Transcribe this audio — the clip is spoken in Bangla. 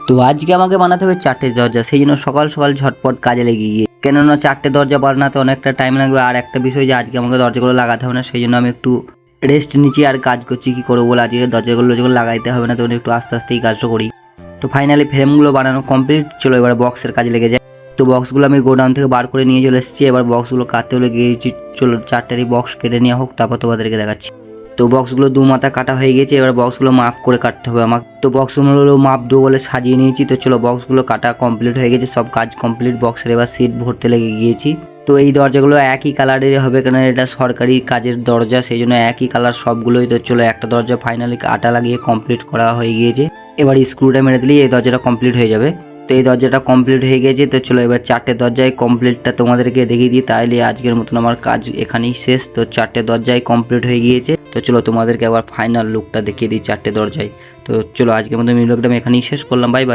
তো আজকে আমাকে বানাতে হবে 4টে দরজা, সেই জন্য সকাল সকাল ঝটপট কাজে লেগে গিয়ে, কেননা 4টে দরজা বানাতে অনেকটা টাইম লাগবে। আর একটা বিষয় যে আজকে আমাকে দরজাগুলো লাগাতে হবে না, সেই জন্য আমি একটু রেস্ট নিচ্ছি আর কাজ করছি। কী করবো বলে আজকে দরজাগুলো যখন লাগাইতে হবে না, তখন একটু আস্তে আস্তেই কাজটা করি। তো ফাইনালি ফ্রেমগুলো বানানো কমপ্লিট। চলো এবার বক্সের কাজে লেগে যায়। তো বক্সগুলো আমি গোডাউন থেকে বার করে নিয়ে চলে এসেছি। এবার বক্সগুলো কাটতে হলে গিয়েছি। চলো 4টেরই বক্স কেটে নেওয়া হোক, তারপর তোমাদেরকে দেখাচ্ছি। তো বক্সগুলো 2 মাথা কাটা হয়ে গেছে। এবার বক্সগুলো মাপ করে কাটতে হবে আমাকে। তো বক্সগুলো মাপ দেবো বলে সাজিয়ে নিয়েছি। তো চলো বক্সগুলো কাটা কমপ্লিট হয়ে গেছে, সব কাজ কমপ্লিট। বক্সের এবার সিট ভরতে লেগে গিয়েছি। তো এই দরজাগুলো একই কালারের হবে, কারণ এটা সরকারি কাজের দরজা, সেই জন্য একই কালার সবগুলোই। তো চলো একটা দরজা ফাইনালি আটা লাগিয়ে কমপ্লিট করা হয়ে গিয়েছে। এবার স্ক্রুটা মেরে দিলেই এই দরজাটা কমপ্লিট হয়ে যাবে। তো এই দরজাটা কমপ্লিট হয়ে গেছে। তো চলো এবার 4টে দরজায় কমপ্লিটটা তোমাদেরকে দেখিয়ে দিই, তাইলে আজকের মতন আমার কাজ এখানেই শেষ। তো 4টে দরজায় কমপ্লিট হয়ে গিয়েছে। তো চলো তোমাদেরকে আবার ফাইনাল লুকটা দেখিয়ে দিই 4টে দরজায়। তো চলো আজকের মতো ভিডিওটা আমি এখানেই শেষ করলাম। Bye bye.